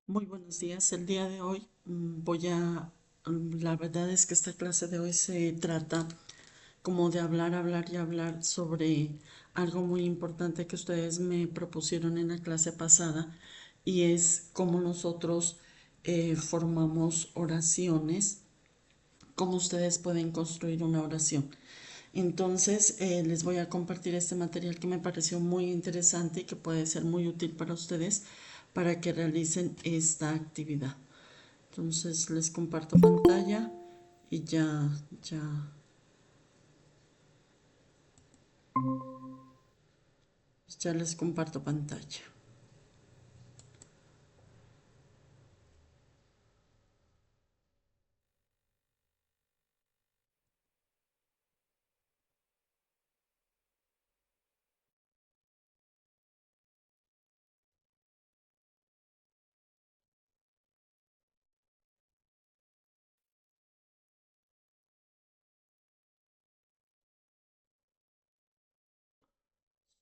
Muy buenos días. El día de hoy la verdad es que esta clase de hoy se trata como de hablar, hablar y hablar sobre algo muy importante que ustedes me propusieron en la clase pasada y es cómo nosotros formamos oraciones, cómo ustedes pueden construir una oración. Entonces, les voy a compartir este material que me pareció muy interesante y que puede ser muy útil para ustedes para que realicen esta actividad. Entonces, les comparto pantalla y ya les comparto pantalla.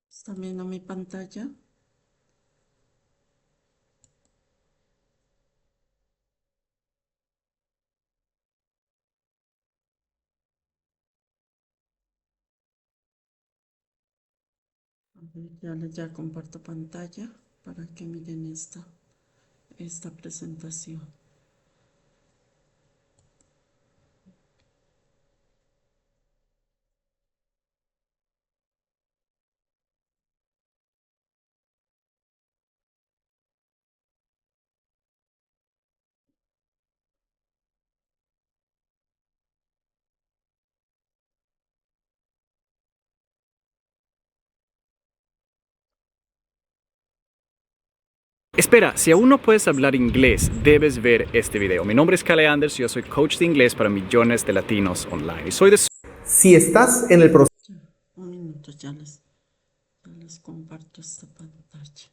¿Están viendo mi pantalla? A ver, ya comparto pantalla para que miren esta presentación. Espera, si aún no puedes hablar inglés, debes ver este video. Mi nombre es Kale Anders, yo soy coach de inglés para millones de latinos online. Y soy de... Si estás en el proceso Ya, un minuto, ya les comparto esta pantalla.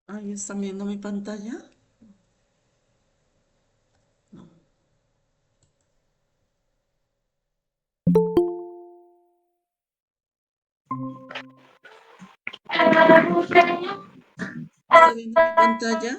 Ahí están viendo mi pantalla. No. ¿Está viendo mi pantalla?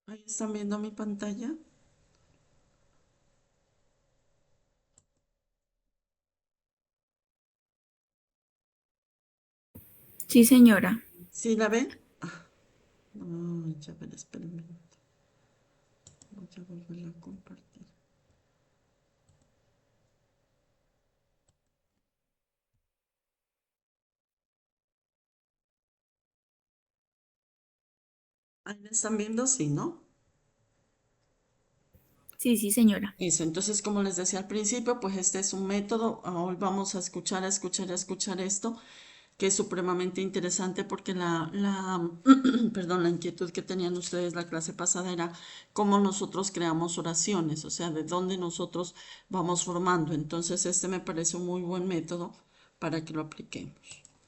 Ahí están viendo mi pantalla. Sí, señora. ¿Sí la ven? No, ya ver, esperen un minuto. Voy a volverla a compartir. Ahí la están viendo, sí, ¿no? Sí, sí, señora. Eso, entonces como les decía al principio, pues este es un método. Hoy vamos a escuchar esto, que es supremamente interesante porque perdón, la inquietud que tenían ustedes la clase pasada era cómo nosotros creamos oraciones, o sea, de dónde nosotros vamos formando. Entonces este me parece un muy buen método para que lo apliquemos.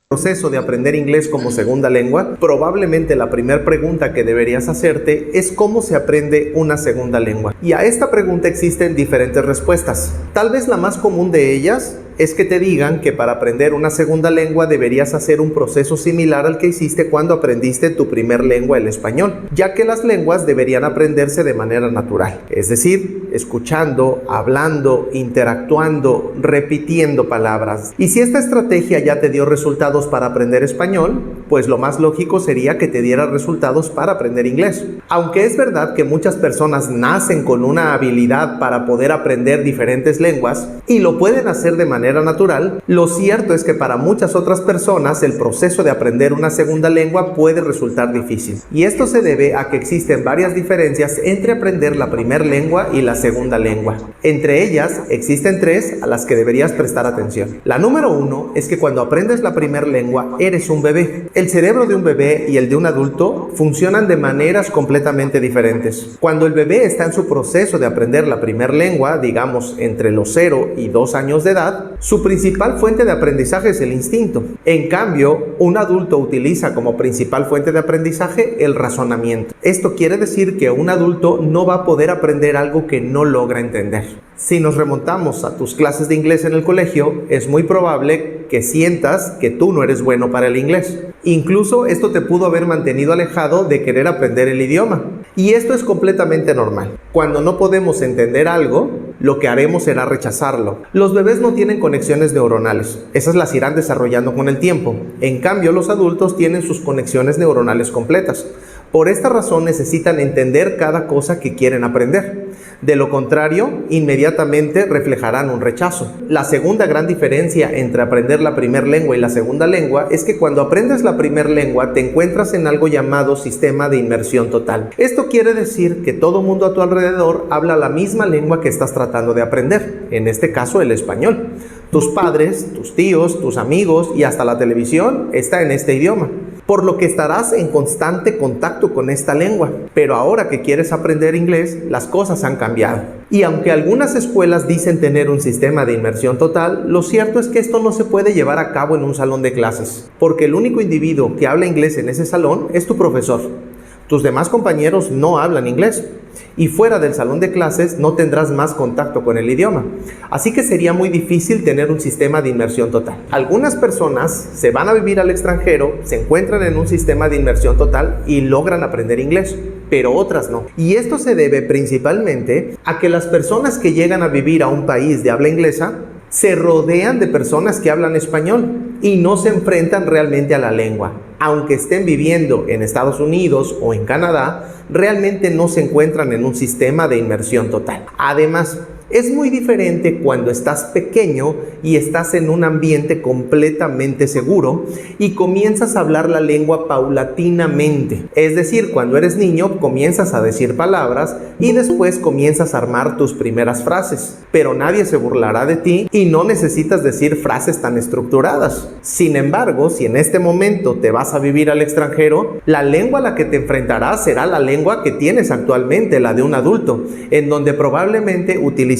de aprender inglés como segunda lengua, probablemente la primera pregunta que deberías hacerte es cómo se aprende una segunda lengua. Y a esta pregunta existen diferentes respuestas. Tal vez la más común de ellas es que te digan que para aprender una segunda lengua deberías hacer un proceso similar al que hiciste cuando aprendiste tu primer lengua, el español, ya que las lenguas deberían aprenderse de manera natural, es decir, escuchando, hablando, interactuando, repitiendo palabras. Y si esta estrategia ya te dio resultados para aprender español, pues lo más lógico sería que te diera resultados para aprender inglés. Aunque es verdad que muchas personas nacen con una habilidad para poder aprender diferentes lenguas y lo pueden hacer de manera natural, lo cierto es que para muchas otras personas el proceso de aprender una segunda lengua puede resultar difícil. Y esto se debe a que existen varias diferencias entre aprender la primera lengua y la segunda lengua. Entre ellas existen tres a las que deberías prestar atención. La número uno es que cuando aprendes la primera lengua eres un bebé. El cerebro de un bebé y el de un adulto funcionan de maneras completamente diferentes. Cuando el bebé está en su proceso de aprender la primera lengua, digamos entre los 0 y 2 años de edad, su principal fuente de aprendizaje es el instinto. En cambio, un adulto utiliza como principal fuente de aprendizaje el razonamiento. Esto quiere decir que un adulto no va a poder aprender algo que no logra entender. Si nos remontamos a tus clases de inglés en el colegio, es muy probable que sientas que tú no eres bueno para el inglés. Incluso esto te pudo haber mantenido alejado de querer aprender el idioma. Y esto es completamente normal. Cuando no podemos entender algo, lo que haremos será rechazarlo. Los bebés no tienen conexiones neuronales. Esas las irán desarrollando con el tiempo. En cambio, los adultos tienen sus conexiones neuronales completas. Por esta razón necesitan entender cada cosa que quieren aprender. De lo contrario, inmediatamente reflejarán un rechazo. La segunda gran diferencia entre aprender la primera lengua y la segunda lengua es que cuando aprendes la primera lengua te encuentras en algo llamado sistema de inmersión total. Esto quiere decir que todo mundo a tu alrededor habla la misma lengua que estás tratando de aprender, en este caso el español. Tus padres, tus tíos, tus amigos y hasta la televisión está en este idioma, por lo que estarás en constante contacto con esta lengua. Pero ahora que quieres aprender inglés, las cosas han cambiado. Y aunque algunas escuelas dicen tener un sistema de inmersión total, lo cierto es que esto no se puede llevar a cabo en un salón de clases, porque el único individuo que habla inglés en ese salón es tu profesor. Tus demás compañeros no hablan inglés. Y fuera del salón de clases no tendrás más contacto con el idioma. Así que sería muy difícil tener un sistema de inmersión total. Algunas personas se van a vivir al extranjero, se encuentran en un sistema de inmersión total y logran aprender inglés, pero otras no. Y esto se debe principalmente a que las personas que llegan a vivir a un país de habla inglesa se rodean de personas que hablan español y no se enfrentan realmente a la lengua. Aunque estén viviendo en Estados Unidos o en Canadá, realmente no se encuentran en un sistema de inmersión total. Además, es muy diferente cuando estás pequeño y estás en un ambiente completamente seguro y comienzas a hablar la lengua paulatinamente. Es decir, cuando eres niño comienzas a decir palabras y después comienzas a armar tus primeras frases. Pero nadie se burlará de ti y no necesitas decir frases tan estructuradas. Sin embargo, si en este momento te vas a vivir al extranjero, la lengua a la que te enfrentarás será la lengua que tienes actualmente, la de un adulto, en donde probablemente utilizarás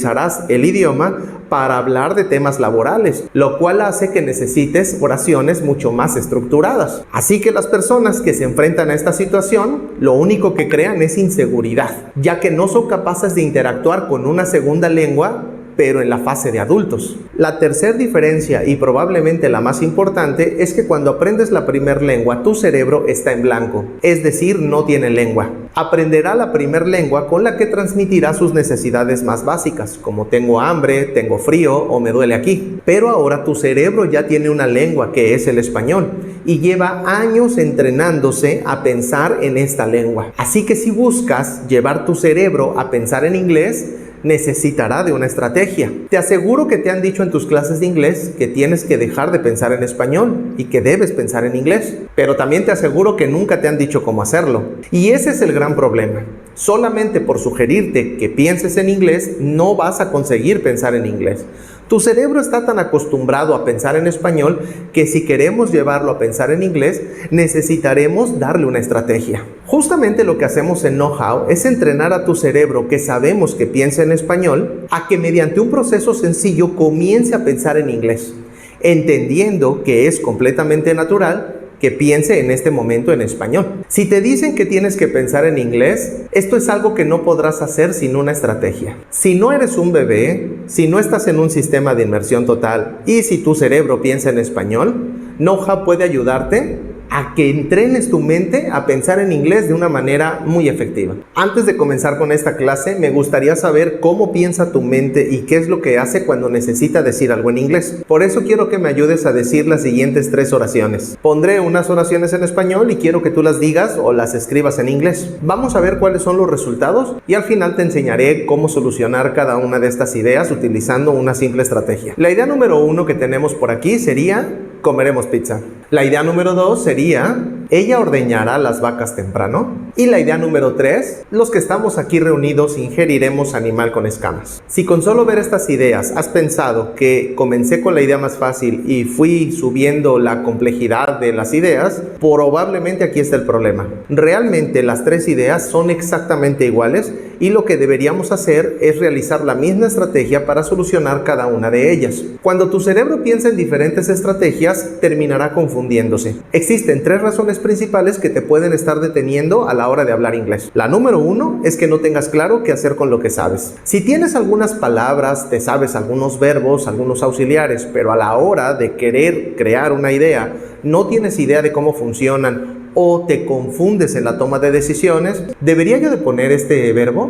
el idioma para hablar de temas laborales, lo cual hace que necesites oraciones mucho más estructuradas. Así que las personas que se enfrentan a esta situación, lo único que crean es inseguridad, ya que no son capaces de interactuar con una segunda lengua, pero en la fase de adultos. La tercera diferencia, y probablemente la más importante, es que cuando aprendes la primera lengua, tu cerebro está en blanco, es decir, no tiene lengua. Aprenderá la primera lengua con la que transmitirá sus necesidades más básicas, como tengo hambre, tengo frío o me duele aquí. Pero ahora tu cerebro ya tiene una lengua que es el español y lleva años entrenándose a pensar en esta lengua. Así que si buscas llevar tu cerebro a pensar en inglés, necesitará de una estrategia. Te aseguro que te han dicho en tus clases de inglés que tienes que dejar de pensar en español y que debes pensar en inglés, pero también te aseguro que nunca te han dicho cómo hacerlo. Y ese es el gran problema. Solamente por sugerirte que pienses en inglés, no vas a conseguir pensar en inglés. Tu cerebro está tan acostumbrado a pensar en español que si queremos llevarlo a pensar en inglés, necesitaremos darle una estrategia. Justamente lo que hacemos en Know How es entrenar a tu cerebro, que sabemos que piensa en español, a que mediante un proceso sencillo comience a pensar en inglés, entendiendo que es completamente natural que piense en este momento en español. Si te dicen que tienes que pensar en inglés, esto es algo que no podrás hacer sin una estrategia. Si no eres un bebé, si no estás en un sistema de inmersión total y si tu cerebro piensa en español, Know-How puede ayudarte a que entrenes tu mente a pensar en inglés de una manera muy efectiva. Antes de comenzar con esta clase, me gustaría saber cómo piensa tu mente y qué es lo que hace cuando necesita decir algo en inglés. Por eso quiero que me ayudes a decir las siguientes 3 oraciones. Pondré unas oraciones en español y quiero que tú las digas o las escribas en inglés. Vamos a ver cuáles son los resultados y al final te enseñaré cómo solucionar cada una de estas ideas utilizando una simple estrategia. La idea número 1 que tenemos por aquí sería: comeremos pizza. La idea número 2 sería: ella ordeñará las vacas temprano. Y la idea número 3: los que estamos aquí reunidos ingeriremos animal con escamas. Si con solo ver estas ideas has pensado que comencé con la idea más fácil y fui subiendo la complejidad de las ideas, probablemente aquí está el problema. Realmente las 3 ideas son exactamente iguales y lo que deberíamos hacer es realizar la misma estrategia para solucionar cada una de ellas. Cuando tu cerebro piensa en diferentes estrategias, terminará confundiéndose. Existen 3 razones principales que te pueden estar deteniendo a la hora de hablar inglés. La número 1 es que no tengas claro qué hacer con lo que sabes. Si tienes algunas palabras, te sabes algunos verbos, algunos auxiliares, pero a la hora de querer crear una idea, no tienes idea de cómo funcionan o te confundes en la toma de decisiones, ¿debería yo de poner este verbo?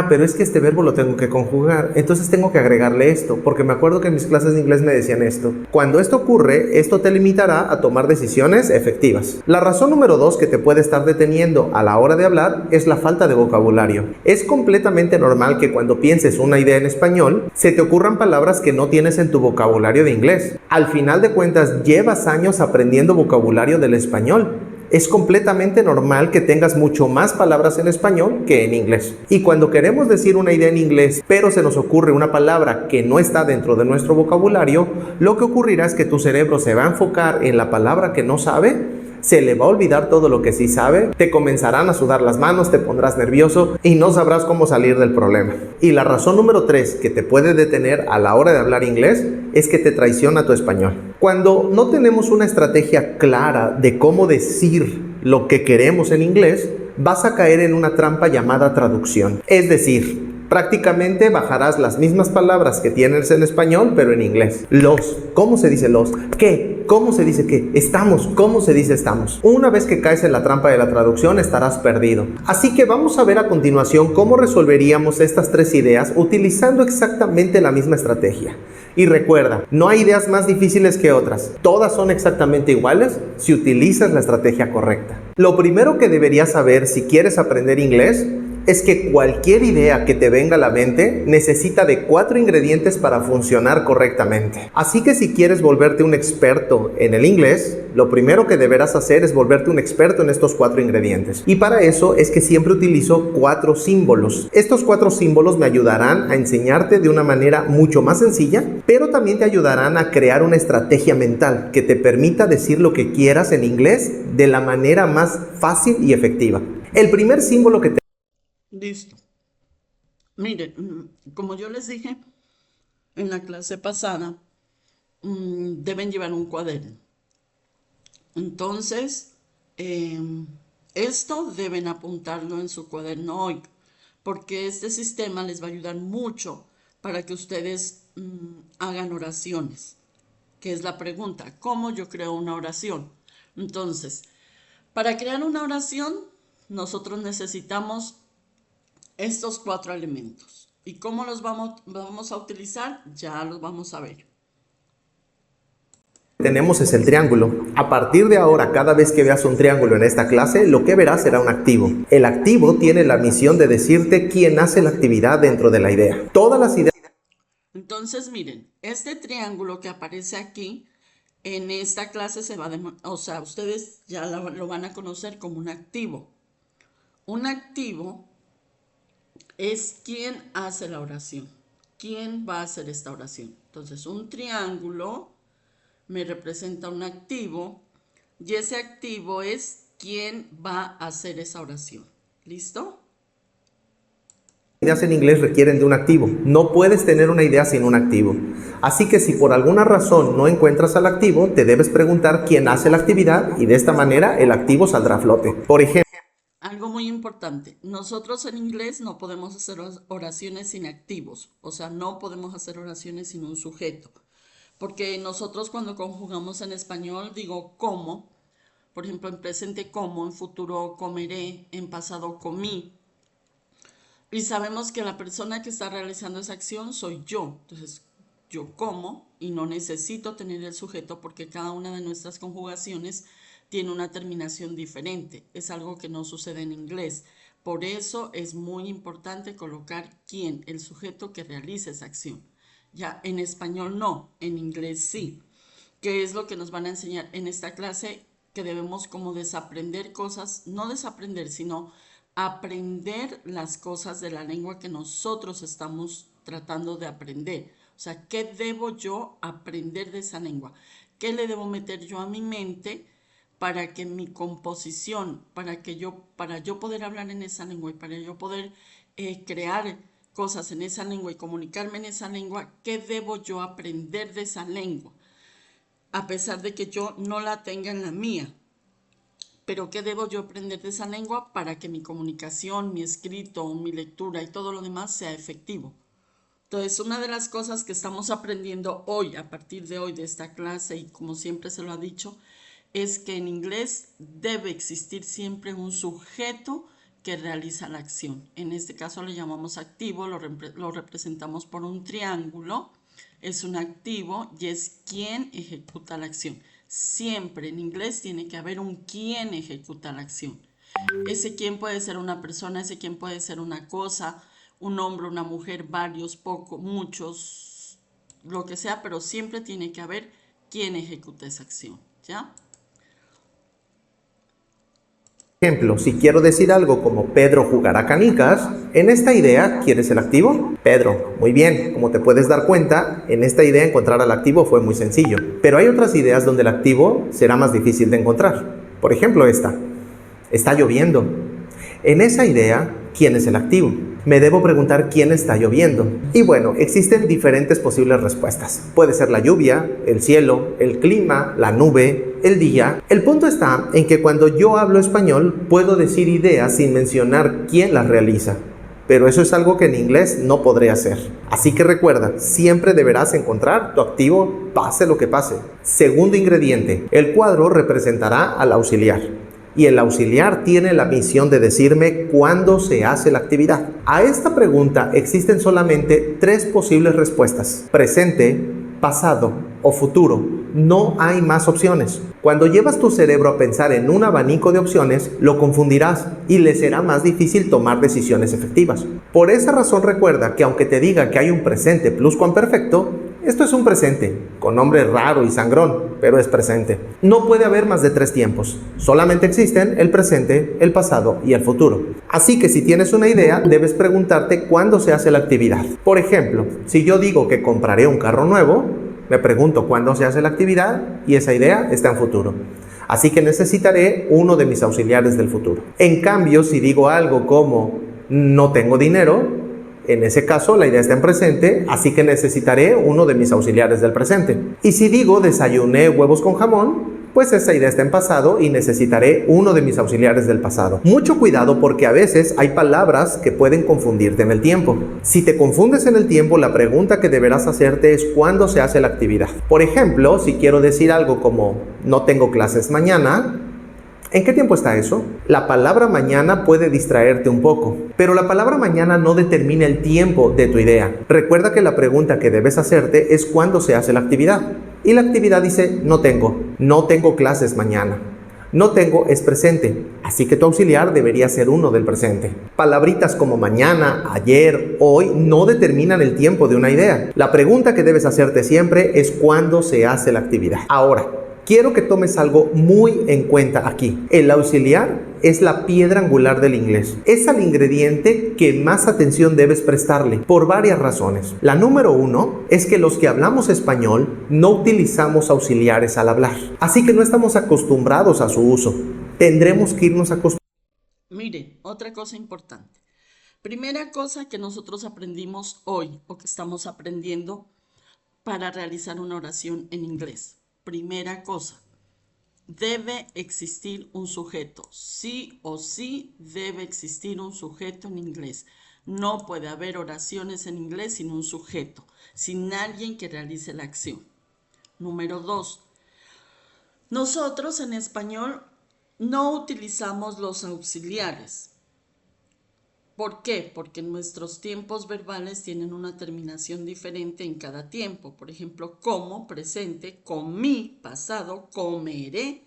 Pero es que este verbo lo tengo que conjugar, entonces tengo que agregarle esto, porque me acuerdo que en mis clases de inglés me decían esto. Cuando esto ocurre, esto te limitará a tomar decisiones efectivas. La razón número 2 que te puede estar deteniendo a la hora de hablar es la falta de vocabulario. Es completamente normal que cuando pienses una idea en español, se te ocurran palabras que no tienes en tu vocabulario de inglés. Al final de cuentas, llevas años aprendiendo vocabulario del español. Es completamente normal que tengas mucho más palabras en español que en inglés. Y cuando queremos decir una idea en inglés, pero se nos ocurre una palabra que no está dentro de nuestro vocabulario, lo que ocurrirá es que tu cerebro se va a enfocar en la palabra que no sabe, se le va a olvidar todo lo que sí sabe, te comenzarán a sudar las manos, te pondrás nervioso y no sabrás cómo salir del problema. Y la razón número 3 que te puede detener a la hora de hablar inglés es que te traiciona tu español. Cuando no tenemos una estrategia clara de cómo decir lo que queremos en inglés, vas a caer en una trampa llamada traducción. Es decir, prácticamente bajarás las mismas palabras que tienes en español, pero en inglés. Los, ¿cómo se dice los? ¿Qué? ¿Cómo se dice qué? Estamos, ¿cómo se dice estamos? Una vez que caes en la trampa de la traducción, estarás perdido. Así que vamos a ver a continuación cómo resolveríamos estas 3 ideas utilizando exactamente la misma estrategia. Y recuerda, no hay ideas más difíciles que otras. Todas son exactamente iguales si utilizas la estrategia correcta. Lo primero que deberías saber si quieres aprender inglés es que cualquier idea que te venga a la mente necesita de 4 ingredientes para funcionar correctamente. Así que si quieres volverte un experto en el inglés, lo primero que deberás hacer es volverte un experto en estos 4 ingredientes. Y para eso es que siempre utilizo 4 símbolos. Estos 4 símbolos me ayudarán a enseñarte de una manera mucho más sencilla, pero también te ayudarán a crear una estrategia mental que te permita decir lo que quieras en inglés de la manera más fácil y efectiva. El primer símbolo que te Listo. Miren, como yo les dije en la clase pasada, deben llevar un cuaderno. Entonces, esto deben apuntarlo en su cuaderno hoy, porque este sistema les va a ayudar mucho para que ustedes hagan oraciones, que es la pregunta, ¿cómo yo creo una oración? Entonces, para crear una oración, nosotros necesitamos estos 4 elementos. ¿Y cómo los vamos a utilizar? Ya los vamos a ver. tenemos es el triángulo. A partir de ahora, cada vez que veas un triángulo en esta clase, lo que verás será un activo. El activo tiene la misión de decirte quién hace la actividad dentro de la idea. Todas las ideas. Entonces, miren, este triángulo que aparece aquí, en esta clase se va a ustedes ya lo van a conocer como un activo. Un activo es quien hace la oración. ¿Quién va a hacer esta oración? Entonces, un triángulo me representa un activo y ese activo es quien va a hacer esa oración. ¿Listo? ideas en inglés requieren de un activo. No puedes tener una idea sin un activo. Así que si por alguna razón no encuentras al activo, te debes preguntar quién hace la actividad y de esta manera el activo saldrá a flote. Por ejemplo, algo muy importante, nosotros en inglés no podemos hacer oraciones sin activos, o sea, no podemos hacer oraciones sin un sujeto, porque nosotros cuando conjugamos en español digo como, por ejemplo en presente como, en futuro comeré, en pasado comí, y sabemos que la persona que está realizando esa acción soy yo, entonces yo como y no necesito tener el sujeto porque cada una de nuestras conjugaciones tiene una terminación diferente. Es algo que no sucede en inglés. Por eso es muy importante colocar quién, el sujeto que realiza esa acción. Ya en español no, en inglés sí. ¿Qué es lo que nos van a enseñar en esta clase? Que debemos como desaprender cosas, no desaprender, sino aprender las cosas de la lengua que nosotros estamos tratando de aprender. O sea, ¿qué debo yo aprender de esa lengua? ¿Qué le debo meter yo a mi mente para que mi composición, para yo poder hablar en esa lengua y para yo poder crear cosas en esa lengua y comunicarme en esa lengua, qué debo yo aprender de esa lengua? A pesar de que yo no la tenga en la mía, pero qué debo yo aprender de esa lengua para que mi comunicación, mi escrito, mi lectura y todo lo demás sea efectivo. Entonces, una de las cosas que estamos aprendiendo hoy, a partir de hoy de esta clase, y como siempre se lo ha dicho, es que en inglés debe existir siempre un sujeto que realiza la acción. En este caso le llamamos activo, lo representamos por un triángulo, es un activo y es quien ejecuta la acción. Siempre en inglés tiene que haber un quien ejecuta la acción. Ese quien puede ser una persona, ese quien puede ser una cosa, un hombre, una mujer, varios, pocos, muchos, lo que sea, pero siempre tiene que haber quien ejecuta esa acción, ¿ya? ejemplo, si quiero decir algo como Pedro jugará canicas, en esta idea, ¿quién es el activo? Pedro. Muy bien, como te puedes dar cuenta, en esta idea encontrar al activo fue muy sencillo. Pero hay otras ideas donde el activo será más difícil de encontrar. Por ejemplo esta. Está lloviendo. En esa idea, ¿quién es el activo? Me debo preguntar quién está lloviendo. Y bueno, existen diferentes posibles respuestas. Puede ser la lluvia, el cielo, el clima, la nube, el día. El punto está en que cuando yo hablo español, puedo decir ideas sin mencionar quién las realiza. Pero eso es algo que en inglés no podré hacer. Así que recuerda, siempre deberás encontrar tu activo, pase lo que pase. Segundo ingrediente, el cuadro representará al auxiliar. Y el auxiliar tiene la misión de decirme cuándo se hace la actividad. A esta pregunta existen solamente tres posibles respuestas: presente, pasado o futuro. No hay más opciones. Cuando llevas tu cerebro a pensar en un abanico de opciones, lo confundirás y le será más difícil tomar decisiones efectivas. Por esa razón recuerda que aunque te diga que hay un presente pluscuamperfecto, esto es un presente, con nombre raro y sangrón, pero es presente. No puede haber más de tres tiempos. Solamente existen el presente, el pasado y el futuro. Así que si tienes una idea, debes preguntarte cuándo se hace la actividad. Por ejemplo, si yo digo que compraré un carro nuevo, me pregunto cuándo se hace la actividad y esa idea está en futuro. Así que necesitaré uno de mis auxiliares del futuro. En cambio, si digo algo como no tengo dinero, en ese caso la idea está en presente, así que necesitaré uno de mis auxiliares del presente. Y si digo desayuné huevos con jamón, pues esa idea está en pasado y necesitaré uno de mis auxiliares del pasado. Mucho cuidado porque a veces hay palabras que pueden confundirte en el tiempo. Si te confundes en el tiempo, la pregunta que deberás hacerte es ¿cuándo se hace la actividad? Por ejemplo, si quiero decir algo como no tengo clases mañana, ¿en qué tiempo está eso? La palabra mañana puede distraerte un poco, pero la palabra mañana no determina el tiempo de tu idea. Recuerda que la pregunta que debes hacerte es ¿cuándo se hace la actividad? Y la actividad dice no tengo clases mañana. No tengo es presente, así que tu auxiliar debería ser uno del presente. Palabritas como mañana, ayer, hoy no determinan el tiempo de una idea. La pregunta que debes hacerte siempre es ¿cuándo se hace la actividad? Ahora, quiero que tomes algo muy en cuenta aquí. El auxiliar es la piedra angular del inglés. Es el ingrediente que más atención debes prestarle por varias razones. La número 1 es que los que hablamos español no utilizamos auxiliares al hablar. Así que no estamos acostumbrados a su uso. Tendremos que irnos acostumbrando. Mire, otra cosa importante. Primera cosa que nosotros aprendimos hoy o que estamos aprendiendo para realizar una oración en inglés. Primera cosa, debe existir un sujeto. Sí o sí debe existir un sujeto en inglés. No puede haber oraciones en inglés sin un sujeto, sin alguien que realice la acción. Número 2. Nosotros en español no utilizamos los auxiliares. ¿Por qué? Porque nuestros tiempos verbales tienen una terminación diferente en cada tiempo. Por ejemplo, como, presente, comí, pasado, comeré,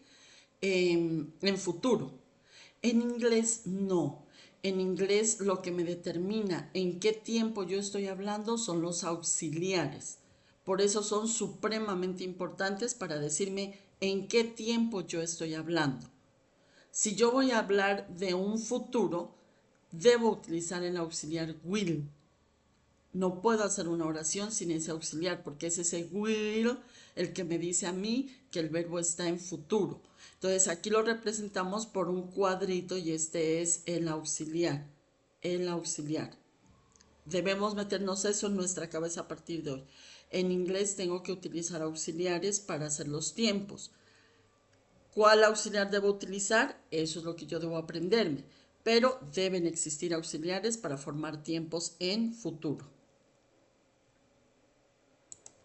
en futuro. En inglés no. En inglés lo que me determina en qué tiempo yo estoy hablando son los auxiliares. Por eso son supremamente importantes para decirme en qué tiempo yo estoy hablando. Si yo voy a hablar de un futuro, debo utilizar el auxiliar will. No puedo hacer una oración sin ese auxiliar porque es ese will el que me dice a mí que el verbo está en futuro. Entonces aquí lo representamos por un cuadrito y este es el auxiliar. El auxiliar. Debemos meternos eso en nuestra cabeza a partir de hoy. En inglés tengo que utilizar auxiliares para hacer los tiempos. ¿Cuál auxiliar debo utilizar? Eso es lo que yo debo aprenderme. Pero deben existir auxiliares para formar tiempos en futuro.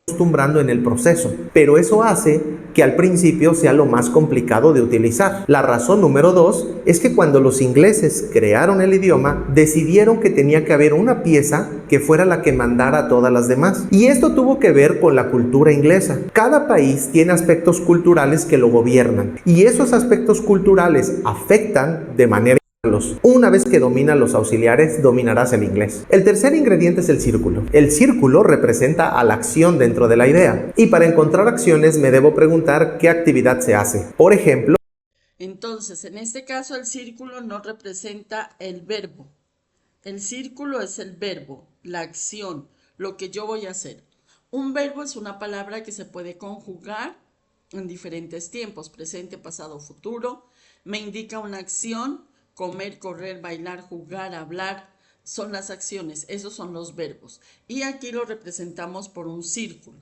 Acostumbrando en el proceso, pero eso hace que al principio sea lo más complicado de utilizar. La razón número 2 es que cuando los ingleses crearon el idioma, decidieron que tenía que haber una pieza que fuera la que mandara a todas las demás. Y esto tuvo que ver con la cultura inglesa. Cada país tiene aspectos culturales que lo gobiernan, y esos aspectos culturales afectan de manera. Una vez que dominas los auxiliares, dominarás el inglés. El tercer ingrediente es el círculo. El círculo representa a la acción dentro de la idea. Y para encontrar acciones me debo preguntar qué actividad se hace. Por ejemplo, entonces, en este caso el círculo no representa el verbo. El círculo es el verbo, la acción, lo que yo voy a hacer. Un verbo es una palabra que se puede conjugar en diferentes tiempos, presente, pasado, futuro. Me indica una acción. Comer, correr, bailar, jugar, hablar, son las acciones, esos son los verbos. Y aquí lo representamos por un círculo.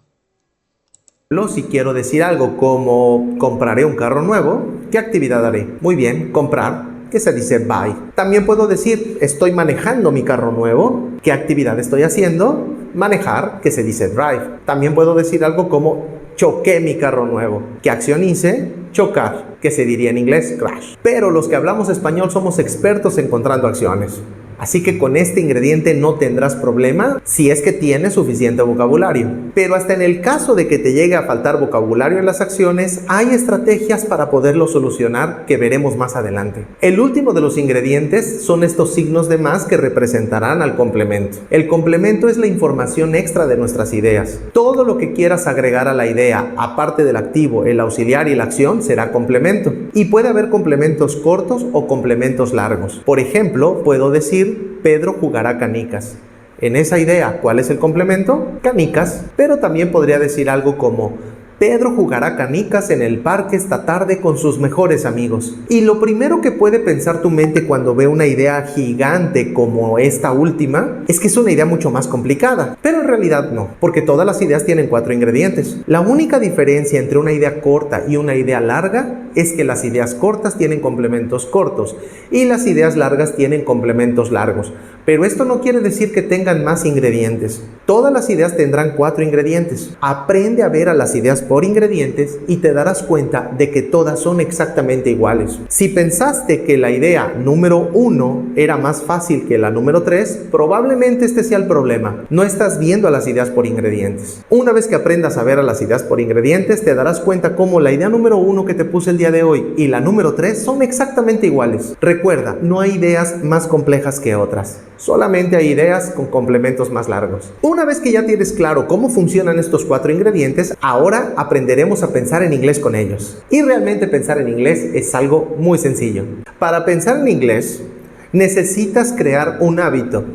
Si quiero decir algo como compraré un carro nuevo, ¿qué actividad haré? Muy bien, comprar, que se dice buy. También puedo decir estoy manejando mi carro nuevo, ¿qué actividad estoy haciendo? Manejar, que se dice drive. También puedo decir algo como choqué mi carro nuevo, ¿qué acción hice? Chocar, que se diría en inglés crash. Pero los que hablamos español somos expertos encontrando acciones. Así que con este ingrediente no tendrás problema si es que tienes suficiente vocabulario. Pero hasta en el caso de que te llegue a faltar vocabulario en las acciones, hay estrategias para poderlo solucionar que veremos más adelante. El último de los ingredientes son estos signos de más que representarán al complemento. El complemento es la información extra de nuestras ideas. Todo lo que quieras agregar a la idea, aparte del activo, el auxiliar y la acción, será complemento. Y puede haber complementos cortos o complementos largos. Por ejemplo, puedo decir Pedro jugará canicas. En esa idea, ¿cuál es el complemento? Canicas. Pero también podría decir algo como Pedro jugará canicas en el parque esta tarde con sus mejores amigos. Y lo primero que puede pensar tu mente cuando ve una idea gigante como esta última es que es una idea mucho más complicada. Pero en realidad no, porque todas las ideas tienen 4 ingredientes. La única diferencia entre una idea corta y una idea larga es que las ideas cortas tienen complementos cortos y las ideas largas tienen complementos largos. Pero esto no quiere decir que tengan más ingredientes. Todas las ideas tendrán 4 ingredientes. Aprende a ver a las ideas por ingredientes y te darás cuenta de que todas son exactamente iguales. Si pensaste que la idea número 1 era más fácil que la número 3, probablemente este sea el problema. No estás viendo a las ideas por ingredientes. Una vez que aprendas a ver a las ideas por ingredientes, te darás cuenta cómo la idea número 1 que te puse el día de hoy y la número 3 son exactamente iguales. Recuerda, no hay ideas más complejas que otras. Solamente hay ideas con complementos más largos. Una vez que ya tienes claro cómo funcionan estos 4 ingredientes, ahora aprenderemos a pensar en inglés con ellos. Y realmente pensar en inglés es algo muy sencillo. Para pensar en inglés, necesitas crear un hábito.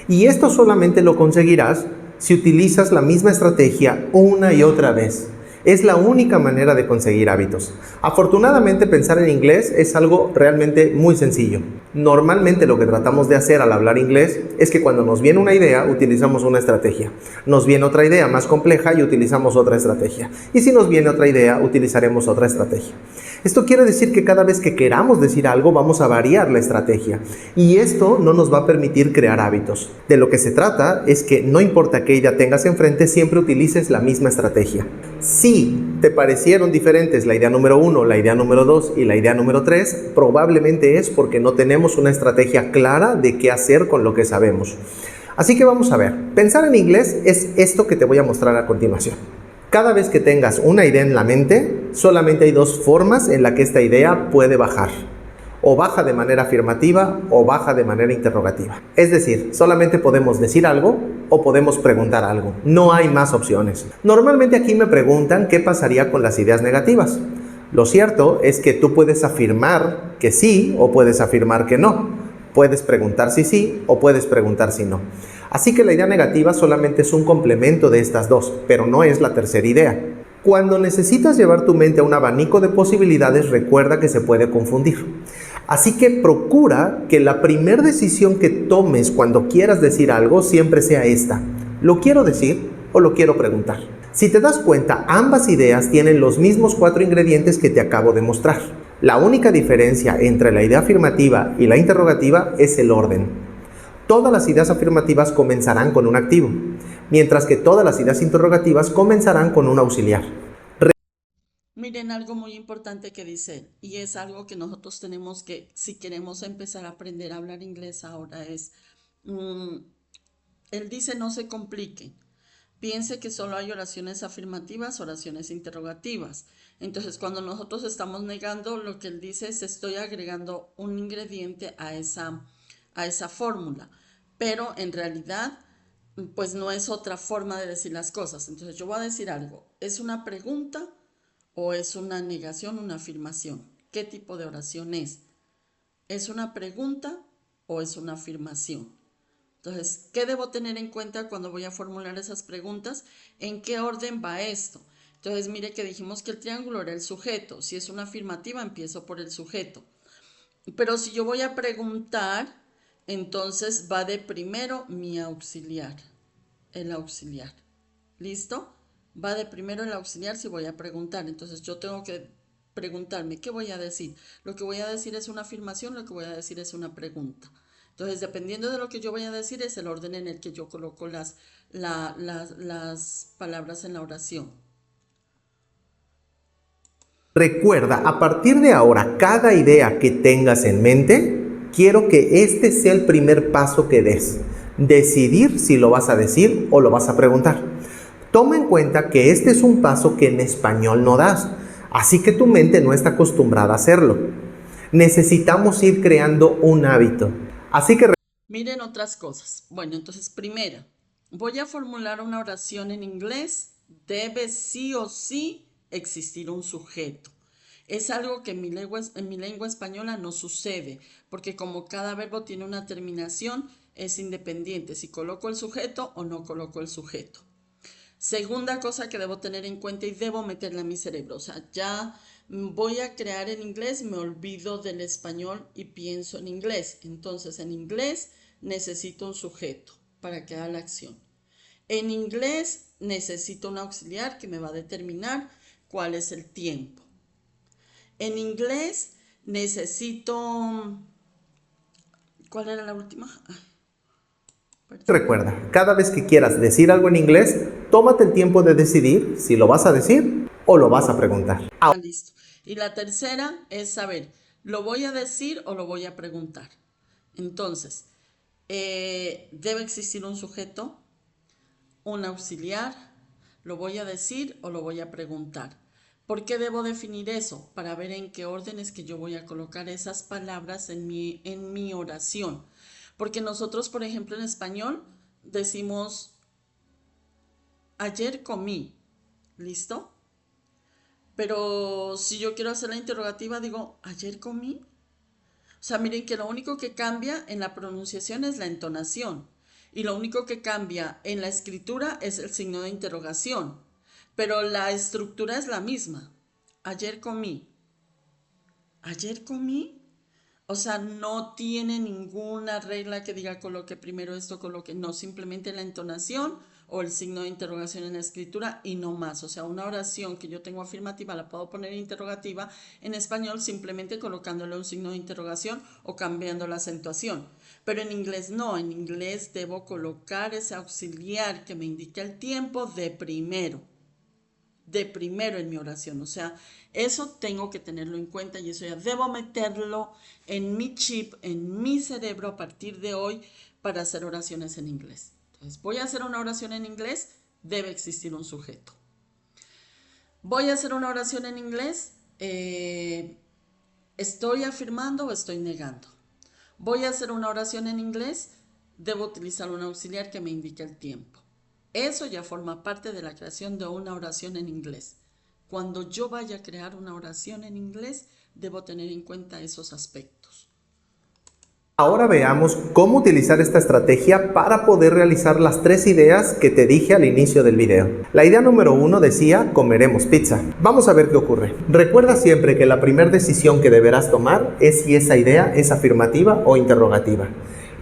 Y esto solamente lo conseguirás si utilizas la misma estrategia una y otra vez. Es la única manera de conseguir hábitos. Afortunadamente, pensar en inglés es algo realmente muy sencillo. Normalmente lo que tratamos de hacer al hablar inglés es que cuando nos viene una idea utilizamos una estrategia, nos viene otra idea más compleja y utilizamos otra estrategia, y si nos viene otra idea utilizaremos otra estrategia. Esto quiere decir que cada vez que queramos decir algo vamos a variar la estrategia, y esto no nos va a permitir crear hábitos. De lo que se trata es que no importa qué idea tengas enfrente, siempre utilices la misma estrategia. Si te parecieron diferentes la idea número 1, la idea número 2 y la idea número 3, probablemente es porque no tenemos una estrategia clara de qué hacer con lo que sabemos. Así que vamos a ver, pensar en inglés es esto que te voy a mostrar a continuación. Cada vez que tengas una idea en la mente, solamente hay dos formas en las que esta idea puede bajar. O baja de manera afirmativa o baja de manera interrogativa. Es decir, solamente podemos decir algo o podemos preguntar algo. No hay más opciones. Normalmente aquí me preguntan qué pasaría con las ideas negativas. Lo cierto es que tú puedes afirmar que sí o puedes afirmar que no. Puedes preguntar si sí o puedes preguntar si no. Así que la idea negativa solamente es un complemento de estas dos, pero no es la tercera idea. Cuando necesitas llevar tu mente a un abanico de posibilidades, recuerda que se puede confundir. Así que procura que la primera decisión que tomes cuando quieras decir algo siempre sea esta: ¿lo quiero decir o lo quiero preguntar? Si te das cuenta, ambas ideas tienen los mismos 4 ingredientes que te acabo de mostrar. La única diferencia entre la idea afirmativa y la interrogativa es el orden. Todas las ideas afirmativas comenzarán con un activo, mientras que todas las ideas interrogativas comenzarán con un auxiliar. Miren algo muy importante que dice él, y es algo que nosotros tenemos que, si queremos empezar a aprender a hablar inglés ahora, es, mm, él dice no se compliquen. Piense que solo hay oraciones afirmativas, oraciones interrogativas. Entonces, cuando nosotros estamos negando, lo que él dice es estoy agregando un ingrediente a esa fórmula. Pero en realidad, pues no es otra forma de decir las cosas. Entonces, yo voy a decir algo. ¿Es una pregunta o es una negación, una afirmación? ¿Qué tipo de oración es? ¿Es una pregunta o es una afirmación? Entonces, ¿qué debo tener en cuenta cuando voy a formular esas preguntas? ¿En qué orden va esto? Entonces, mire que dijimos que el triángulo era el sujeto. Si es una afirmativa, empiezo por el sujeto. Pero si yo voy a preguntar, entonces va de primero mi auxiliar, el auxiliar. ¿Listo? Va de primero el auxiliar si voy a preguntar. Entonces, yo tengo que preguntarme, ¿qué voy a decir? Lo que voy a decir es una afirmación, lo que voy a decir es una pregunta. Entonces, dependiendo de lo que yo voy a decir, es el orden en el que yo coloco las palabras en la oración. Recuerda, a partir de ahora, cada idea que tengas en mente, quiero que este sea el primer paso que des. Decidir si lo vas a decir o lo vas a preguntar. Toma en cuenta que este es un paso que en español no das, así que tu mente no está acostumbrada a hacerlo. Necesitamos ir creando un hábito. Así que Miren otras cosas. Bueno, entonces primera, voy a formular una oración en inglés. Debe sí o sí existir un sujeto. Es algo que en mi lengua española no sucede, porque como cada verbo tiene una terminación, es independiente si coloco el sujeto o no coloco el sujeto. Segunda cosa que debo tener en cuenta y debo meterla en mi cerebro, o sea, ya voy a crear en inglés, me olvido del español y pienso en inglés. Entonces, en inglés necesito un sujeto para que haga la acción. En inglés necesito un auxiliar que me va a determinar cuál es el tiempo. En inglés necesito... ¿Cuál era la última? recuerda, cada vez que quieras decir algo en inglés, tómate el tiempo de decidir si lo vas a decir o lo vas a preguntar. Listo. Y la tercera es saber, ¿lo voy a decir o lo voy a preguntar? Entonces, debe existir un sujeto, un auxiliar, ¿lo voy a decir o lo voy a preguntar? ¿Por qué debo definir eso? Para ver en qué orden es que yo voy a colocar esas palabras en mi oración. Porque nosotros, por ejemplo, en español decimos, ayer comí, ¿listo? Pero si yo quiero hacer la interrogativa, digo, ¿ayer comí? O sea, miren que lo único que cambia en la pronunciación es la entonación. Y lo único que cambia en la escritura es el signo de interrogación. Pero la estructura es la misma. Ayer comí. ¿Ayer comí? O sea, no tiene ninguna regla que diga coloque primero esto, coloque no, simplemente la entonación o el signo de interrogación en la escritura y no más. O sea, una oración que yo tengo afirmativa la puedo poner interrogativa en español simplemente colocándole un signo de interrogación o cambiando la acentuación. Pero en inglés no, en inglés debo colocar ese auxiliar que me indique el tiempo de primero en mi oración. O sea, eso tengo que tenerlo en cuenta y eso ya debo meterlo en mi chip, en mi cerebro a partir de hoy para hacer oraciones en inglés. Entonces, voy a hacer una oración en inglés, debe existir un sujeto. Voy a hacer una oración en inglés, ¿estoy afirmando o estoy negando? Voy a hacer una oración en inglés, debo utilizar un auxiliar que me indique el tiempo. Eso ya forma parte de la creación de una oración en inglés. Cuando yo vaya a crear una oración en inglés, debo tener en cuenta esos aspectos. Ahora veamos cómo utilizar esta estrategia para poder realizar las 3 ideas que te dije al inicio del video. La idea número 1 decía, comeremos pizza. Vamos a ver qué ocurre. Recuerda siempre que la primera decisión que deberás tomar es si esa idea es afirmativa o interrogativa.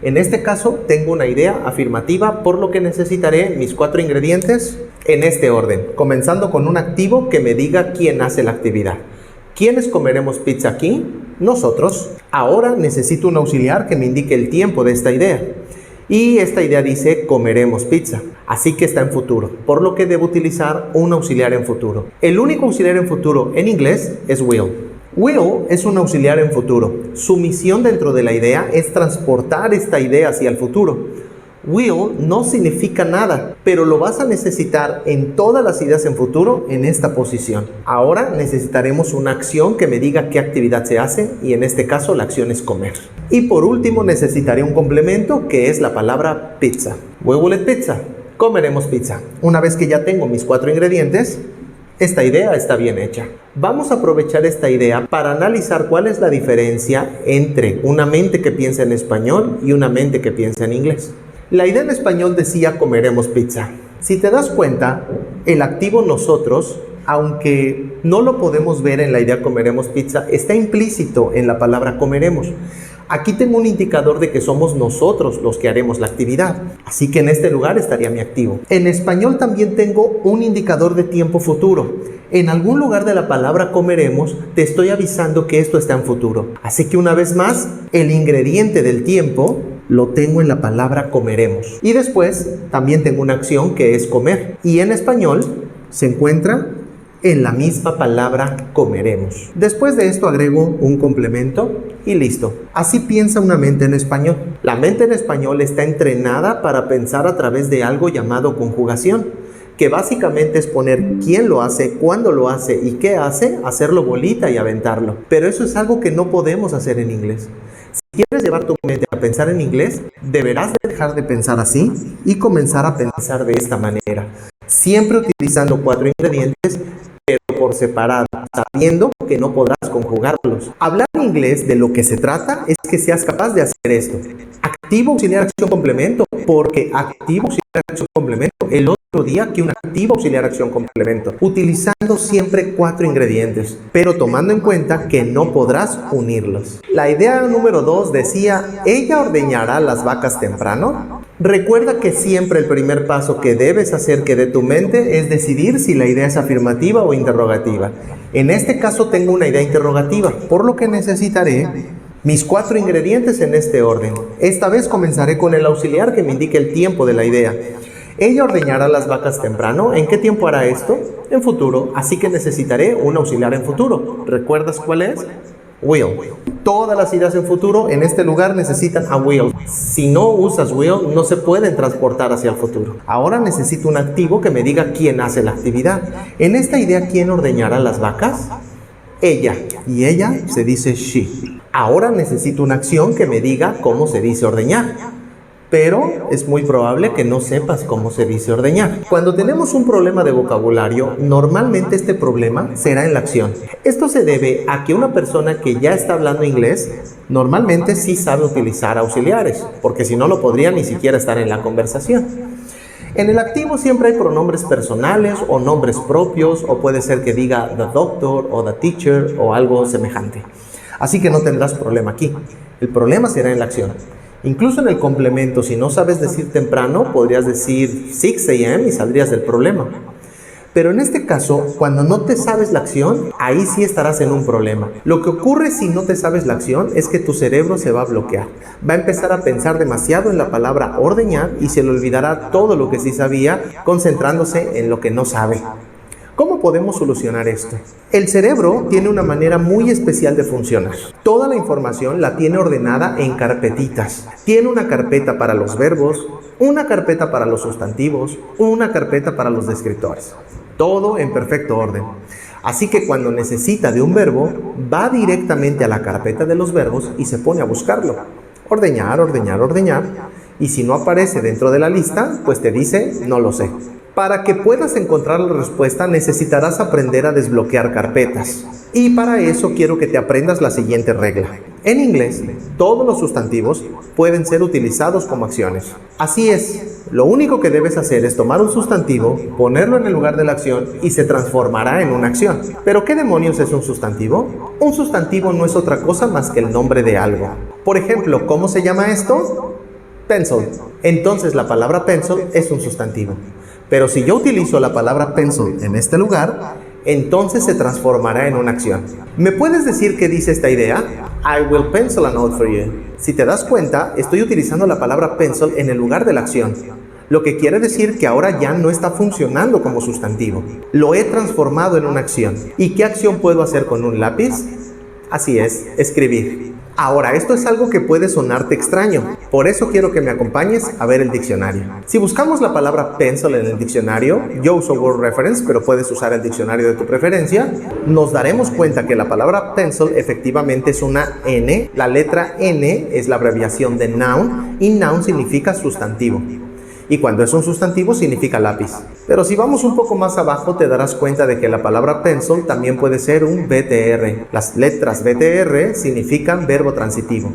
En este caso, tengo una idea afirmativa, por lo que necesitaré mis 4 ingredientes en este orden, comenzando con un activo que me diga quién hace la actividad. ¿Quiénes comeremos pizza aquí? Nosotros. Ahora necesito un auxiliar que me indique el tiempo de esta idea. Y esta idea dice comeremos pizza, así que está en futuro, por lo que debo utilizar un auxiliar en futuro. El único auxiliar en futuro en inglés es will. Will es un auxiliar en futuro. Su misión dentro de la idea es transportar esta idea hacia el futuro. Will no significa nada, pero lo vas a necesitar en todas las ideas en futuro en esta posición. Ahora necesitaremos una acción que me diga qué actividad se hace y en este caso la acción es comer. Y por último necesitaré un complemento que es la palabra pizza. We will eat pizza. Comeremos pizza. Una vez que ya tengo mis 4 ingredientes, esta idea está bien hecha. Vamos a aprovechar esta idea para analizar cuál es la diferencia entre una mente que piensa en español y una mente que piensa en inglés. La idea en español decía comeremos pizza. Si te das cuenta, el activo nosotros, aunque no lo podemos ver en la idea comeremos pizza, está implícito en la palabra comeremos. Aquí tengo un indicador de que somos nosotros los que haremos la actividad, así que en este lugar estaría mi activo. En español también tengo un indicador de tiempo futuro. En algún lugar de la palabra comeremos te estoy avisando que esto está en futuro. Así que una vez más, el ingrediente del tiempo lo tengo en la palabra comeremos. Y después también tengo una acción que es comer. Y en español se encuentra en la misma palabra comeremos. Después de esto agrego un complemento y listo. Así piensa una mente en español. La mente en español está entrenada para pensar a través de algo llamado conjugación, que básicamente es poner quién lo hace, cuándo lo hace y qué hace, hacerlo bolita y aventarlo. Pero eso es algo que no podemos hacer en inglés. Si quieres llevar tu mente a pensar en inglés, deberás dejar de pensar así y comenzar a pensar de esta manera. Siempre utilizando 4 ingredientes, pero por separado, sabiendo que no podrás conjugarlos. Hablar en inglés de lo que se trata es que seas capaz de hacer esto. Activo, auxiliar, acción, complemento, porque activo, auxiliar, acción, complemento, el otro día que un activo, auxiliar, acción, complemento, utilizando siempre 4 ingredientes, pero tomando en cuenta que no podrás unirlos. La idea número 2 decía, ¿ella ordeñará las vacas temprano? Recuerda que siempre el primer paso que debes hacer que dé tu mente es decidir si la idea es afirmativa o interrogativa. En este caso tengo una idea interrogativa, por lo que necesitaré mis 4 ingredientes en este orden. Esta vez comenzaré con el auxiliar que me indique el tiempo de la idea. Ella ordeñará las vacas temprano. ¿En qué tiempo hará esto? En futuro, así que necesitaré un auxiliar en futuro. ¿Recuerdas cuál es? Will. Todas las ideas en futuro en este lugar necesitan a will. Si no usas will, no se pueden transportar hacia el futuro. Ahora necesito un activo que me diga quién hace la actividad. En esta idea, ¿quién ordeñará las vacas? Ella. Y ella se dice she. Ahora necesito una acción que me diga cómo se dice ordeñar. Pero es muy probable que no sepas cómo se dice ordeñar. Cuando tenemos un problema de vocabulario, normalmente este problema será en la acción. Esto se debe a que una persona que ya está hablando inglés, normalmente sí sabe utilizar auxiliares, porque si no, lo podría ni siquiera estar en la conversación. En el activo siempre hay pronombres personales o nombres propios, o puede ser que diga the doctor o the teacher o algo semejante. Así que no tendrás problema aquí. El problema será en la acción. Incluso en el complemento, si no sabes decir temprano, podrías decir 6 a.m. y saldrías del problema. Pero en este caso, cuando no te sabes la acción, ahí sí estarás en un problema. Lo que ocurre si no te sabes la acción es que tu cerebro se va a bloquear. Va a empezar a pensar demasiado en la palabra ordeñar y se le olvidará todo lo que sí sabía, concentrándose en lo que no sabe. ¿Cómo podemos solucionar esto? El cerebro tiene una manera muy especial de funcionar. Toda la información la tiene ordenada en carpetitas. Tiene una carpeta para los verbos, una carpeta para los sustantivos, una carpeta para los descriptores. Todo en perfecto orden. Así que cuando necesita de un verbo, va directamente a la carpeta de los verbos y se pone a buscarlo. Ordeñar, ordeñar, ordeñar. Y si no aparece dentro de la lista, pues te dice, no lo sé. Para que puedas encontrar la respuesta necesitarás aprender a desbloquear carpetas. Y para eso quiero que te aprendas la siguiente regla. En inglés, todos los sustantivos pueden ser utilizados como acciones. Así es, lo único que debes hacer es tomar un sustantivo, ponerlo en el lugar de la acción y se transformará en una acción. ¿Pero qué demonios es un sustantivo? Un sustantivo no es otra cosa más que el nombre de algo. Por ejemplo, ¿cómo se llama esto? Pencil. Entonces la palabra pencil es un sustantivo. Pero si yo utilizo la palabra pencil en este lugar, entonces se transformará en una acción. ¿Me puedes decir qué dice esta idea? I will pencil a note for you. Si te das cuenta, estoy utilizando la palabra pencil en el lugar de la acción, lo que quiere decir que ahora ya no está funcionando como sustantivo. Lo he transformado en una acción. ¿Y qué acción puedo hacer con un lápiz? Así es, escribir. Ahora, esto es algo que puede sonarte extraño, por eso quiero que me acompañes a ver el diccionario. Si buscamos la palabra pencil en el diccionario, yo uso Word Reference, pero puedes usar el diccionario de tu preferencia, nos daremos cuenta que la palabra pencil efectivamente es una N. La letra N es la abreviación de noun, y noun significa sustantivo. Y cuando es un sustantivo significa lápiz. Pero si vamos un poco más abajo te darás cuenta de que la palabra pencil también puede ser un VTR. Las letras VTR significan verbo transitivo.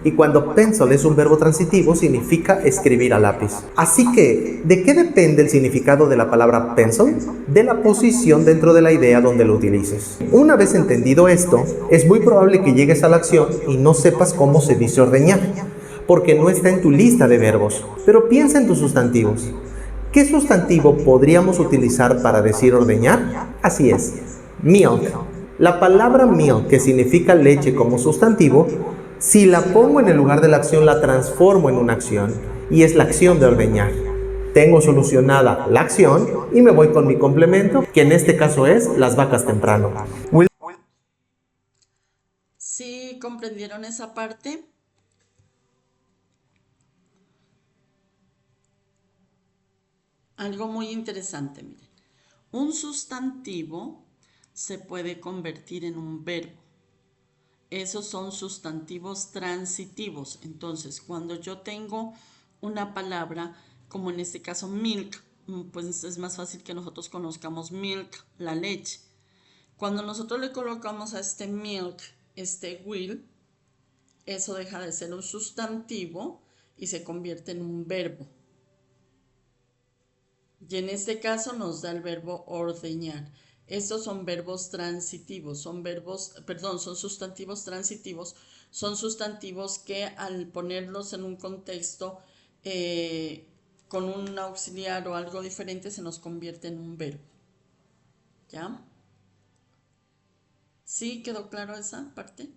Y cuando pencil es un verbo transitivo significa escribir a lápiz. Así que, ¿de qué depende el significado de la palabra pencil? De la posición dentro de la idea donde lo utilices. Una vez entendido esto, es muy probable que llegues a la acción y no sepas cómo se dice ordeñar, porque no está en tu lista de verbos. Pero piensa en tus sustantivos. ¿Qué sustantivo podríamos utilizar para decir ordeñar? Así es, milk. La palabra milk, que significa leche como sustantivo, si la pongo en el lugar de la acción, la transformo en una acción, y es la acción de ordeñar. Tengo solucionada la acción y me voy con mi complemento, que en este caso es las vacas temprano. ¿Sí comprendieron esa parte? Algo muy interesante, miren. Un sustantivo se puede convertir en un verbo. Esos son sustantivos transitivos. Entonces, cuando yo tengo una palabra, como en este caso milk, pues es más fácil que nosotros conozcamos milk, la leche. Cuando nosotros le colocamos a este milk, este will, eso deja de ser un sustantivo y se convierte en un verbo. Y en este caso nos da el verbo ordeñar. Estos son verbos transitivos, son sustantivos transitivos, son sustantivos que al ponerlos en un contexto con un auxiliar o algo diferente se nos convierte en un verbo. ¿Ya? ¿Sí quedó claro esa parte?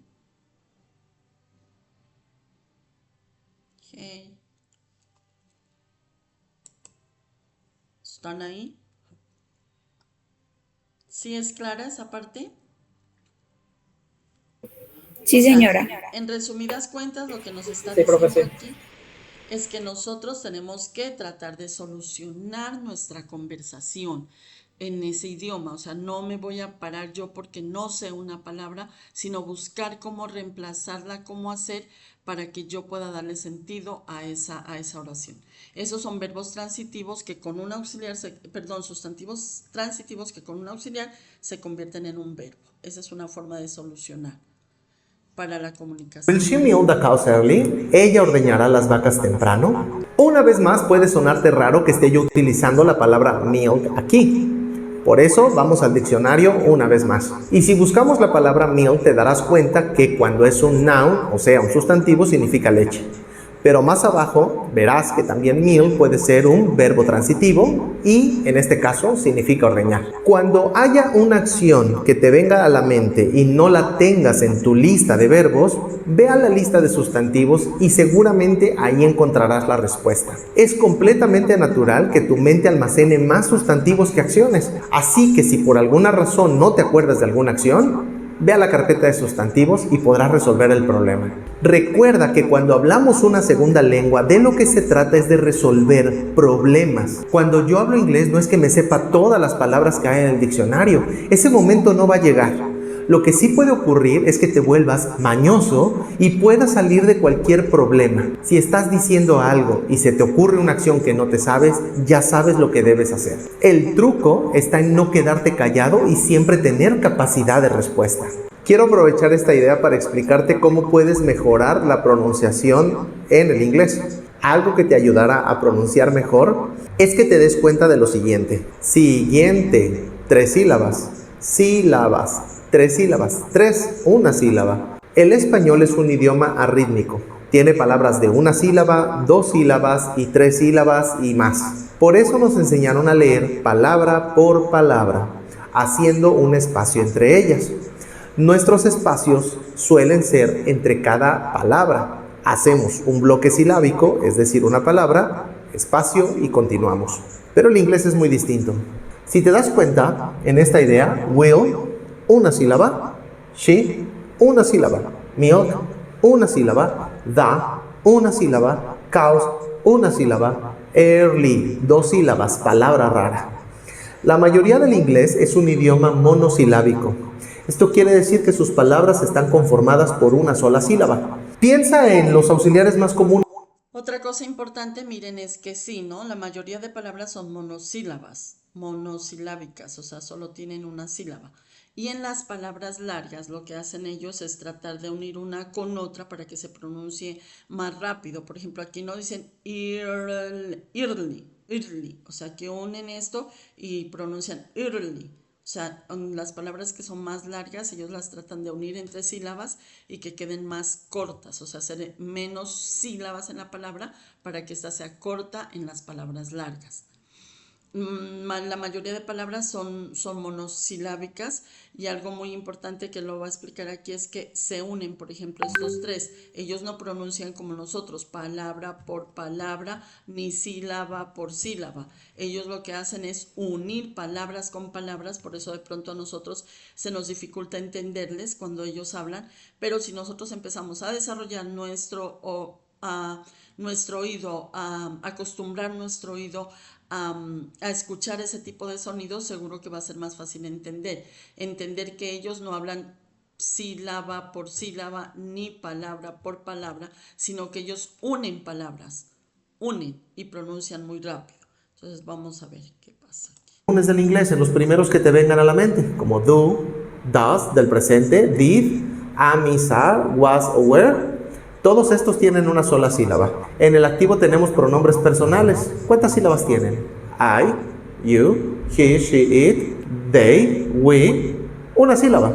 Okay. ¿Están ahí? ¿Sí es clara esa parte? Sí, señora. En resumidas cuentas, lo que nos está diciendo aquí es que nosotros tenemos que tratar de solucionar nuestra conversación en ese idioma. O sea, no me voy a parar yo porque no sé una palabra, sino buscar cómo reemplazarla, cómo hacer para que yo pueda darle sentido a esa oración. Esos son verbos transitivos que con un auxiliar, sustantivos transitivos que con un auxiliar se convierten en un verbo. Esa es una forma de solucionar para la comunicación. Will she milk the cows early? ¿Ella ordeñará las vacas temprano? Una vez más puede sonarte raro que esté yo utilizando la palabra milk aquí. Por eso vamos al diccionario una vez más. Y si buscamos la palabra milk, te darás cuenta que cuando es un noun, o sea, un sustantivo, significa leche. Pero más abajo verás que también milk puede ser un verbo transitivo y en este caso significa ordeñar. Cuando haya una acción que te venga a la mente y no la tengas en tu lista de verbos, ve a la lista de sustantivos y seguramente ahí encontrarás la respuesta. Es completamente natural que tu mente almacene más sustantivos que acciones. Así que si por alguna razón no te acuerdas de alguna acción, ve a la carpeta de sustantivos y podrás resolver el problema. Recuerda que cuando hablamos una segunda lengua, de lo que se trata es de resolver problemas. Cuando yo hablo inglés no es que me sepa todas las palabras que hay en el diccionario. Ese momento no va a llegar. Lo que sí puede ocurrir es que te vuelvas mañoso y puedas salir de cualquier problema. Si estás diciendo algo y se te ocurre una acción que no te sabes, ya sabes lo que debes hacer. El truco está en no quedarte callado y siempre tener capacidad de respuesta. Quiero aprovechar esta idea para explicarte cómo puedes mejorar la pronunciación en el inglés. Algo que te ayudará a pronunciar mejor es que te des cuenta de lo siguiente. Siguiente, 3 sílabas. Sílabas, 3 sílabas. 3, una sílaba. El español es un idioma arrítmico. Tiene palabras de una sílaba, 2 sílabas y 3 sílabas y más. Por eso nos enseñaron a leer palabra por palabra, haciendo un espacio entre ellas. Nuestros espacios suelen ser entre cada palabra. Hacemos un bloque silábico, es decir, una palabra, espacio y continuamos. Pero el inglés es muy distinto. Si te das cuenta, en esta idea, will, una sílaba, she, una sílaba, milk, una sílaba, the, una sílaba, cows, una sílaba, early, 2 sílabas, palabra rara. La mayoría del inglés es un idioma monosilábico. Esto quiere decir que sus palabras están conformadas por una sola sílaba. Piensa en los auxiliares más comunes. Otra cosa importante, miren, es que sí, ¿no? La mayoría de palabras son monosílabas, monosilábicas, o sea, solo tienen una sílaba. Y en las palabras largas lo que hacen ellos es tratar de unir una con otra para que se pronuncie más rápido. Por ejemplo, aquí no dicen early, o sea, que unen esto y pronuncian early. O sea, las palabras que son más largas, ellos las tratan de unir entre sílabas y que queden más cortas, o sea, hacer menos sílabas en la palabra para que ésta sea corta en las palabras largas. La mayoría de palabras son monosilábicas y algo muy importante que lo voy a explicar aquí es que se unen, por ejemplo, estos 3. Ellos no pronuncian como nosotros, palabra por palabra, ni sílaba por sílaba. Ellos lo que hacen es unir palabras con palabras, por eso de pronto a nosotros se nos dificulta entenderles cuando ellos hablan, pero si nosotros empezamos a desarrollar nuestro oído, a acostumbrar nuestro oído a escuchar ese tipo de sonidos, seguro que va a ser más fácil entender que ellos no hablan sílaba por sílaba ni palabra por palabra, sino que ellos unen palabras, unen y pronuncian muy rápido. Entonces vamos a ver qué pasa aquí. Del inglés, en los primeros que te vengan a la mente, como do, does del presente, did, am, is, are, was o were. Todos estos tienen una sola sílaba. En el activo tenemos pronombres personales. ¿Cuántas sílabas tienen? I, you, he, she, it, they, we. Una sílaba.